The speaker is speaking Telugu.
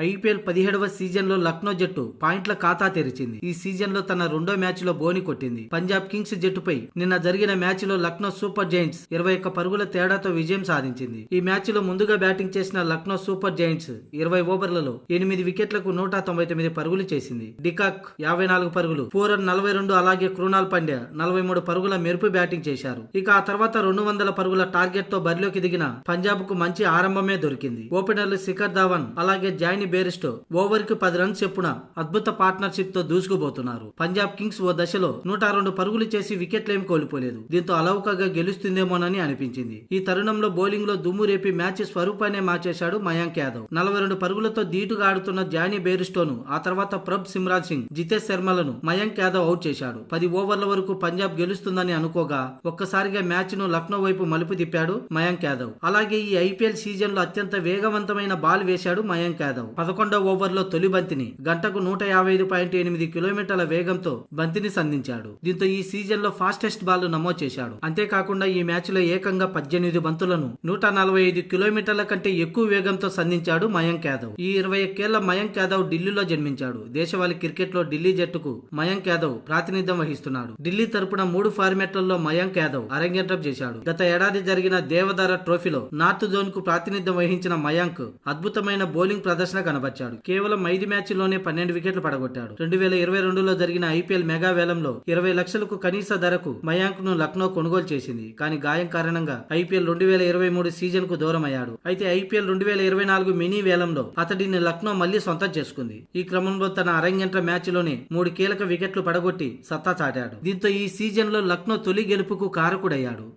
ఐపీఎల్ 17వ సీజన్ లో లక్నో జట్టు పాయింట్ల ఖాతా తెరిచింది. ఈ సీజన్ లో తన రెండో మ్యాచ్ లో బోని కొట్టింది. పంజాబ్ కింగ్స్ జట్టుపై నిన్న జరిగిన మ్యాచ్ లో లక్నో సూపర్ జైంట్స్ 21 పరుగుల తేడాతో విజయం సాధించింది. ఈ మ్యాచ్ లో ముందుగా బ్యాటింగ్ చేసిన లక్నో సూపర్ జైంట్స్ 20 ఓవర్లలో 8 వికెట్లకు 199 పరుగులు చేసింది. డికాక్ 54 పరుగులు, పూరన్ 42, అలాగే కృణాల్ పాండ్యా 43 పరుగుల మెరుపు బ్యాటింగ్ చేశారు. ఇక ఆ తర్వాత 200 పరుగుల టార్గెట్ తో బరిలోకి దిగిన పంజాబ్ కు మంచి ఆరంభమే దొరికింది. ఓపెనర్లు శిఖర్ ధావన్ అలాగే జానీ బేరిస్టో ఓవర్ కి 10 రన్స్ చెప్పున అద్భుత పార్ట్నర్షిప్ తో దూసుకుపోతున్నారు. పంజాబ్ కింగ్స్ ఓ దశలో 102 పరుగులు చేసి వికెట్లేం కోల్పోలేదు. దీంతో అలౌకగా గెలుస్తుందేమోనని అనిపించింది. ఈ తరుణంలో బౌలింగ్ లో దుమ్ము రేపి మ్యాచ్ స్వరూపాన్ని మార్చేశాడు మయాంక్ యాదవ్. 42 పరుగులతో ధీటుగా ఆడుతున్న జానీ బేరిస్టోను, ఆ తర్వాత ప్రభ్ సిమ్రాన్ సింగ్, జితేష్ శర్మలను మయాంక్ యాదవ్ అవుట్ చేశాడు. 10 ఓవర్ల వరకు పంజాబ్ గెలుస్తుందని అనుకోగా ఒక్కసారిగా మ్యాచ్ ను లక్నో వైపు మలుపు తిప్పాడు మయాంక్ యాదవ్. అలాగే ఈ ఐపీఎల్ సీజన్ లో అత్యంత వేగవంతమైన బాల్ వేశాడు మయాంక్ యాదవ్. 11వ ఓవర్లో తొలి బంతిని గంటకు 155.8 కిలోమీటర్ల వేగంతో బంతిని సంధించాడు. దీంతో ఈ సీజన్ లో ఫాస్టెస్ట్ బాల్ నమోదు చేశాడు. అంతేకాకుండా ఈ మ్యాచ్ లో ఏకంగా 18 బంతులను 145 కిలోమీటర్ల కంటే ఎక్కువ వేగంతో సంధించాడు మయాంక్ యాదవ్. ఈ 21 ఏళ్ల మయాంక్ యాదవ్ ఢిల్లీలో జన్మించాడు. దేశవాళీ క్రికెట్ లో ఢిల్లీ జట్టుకు మయాంక్ యాదవ్ ప్రాతినిధ్యం వహిస్తున్నాడు. ఢిల్లీ తరపున 3 ఫార్మాట్లలో మయాంక్ యాదవ్ అరంగేట్రం చేశాడు. గత ఏడాది జరిగిన దేవదార ట్రోఫీలో నార్త్ జోన్ కు ప్రాతినిధ్యం వహించిన మయాంక్ అద్భుతమైన బౌలింగ్ ప్రదర్శన కనబర్చాడు. కేవలం 5 మ్యాచ్ల్లోనే 12 వికెట్లు పడగొట్టాడు. 2022లో జరిగిన ఐపీఎల్ మెగా వేలంలో 20 లక్షలకు కనీస ధరకు మయాంక్ ను లక్నో కొనుగోలు చేసింది. కానీ గాయం కారణంగా ఐపీఎల్ 2023 సీజన్ కు దూరం అయ్యాడు. అయితే ఐపీఎల్ 2024 మినీ వేలంలో అతడిని లక్నో మళ్లీ సొంతం చేసుకుంది. ఈ క్రమంలో తన అరంగేట్ర మ్యాచ్ లోనే 3 కీలక వికెట్లు పడగొట్టి సత్తా చాటాడు. దీంతో ఈ సీజన్ లో లక్నో తొలి గెలుపుకు కారకుడయ్యాడు.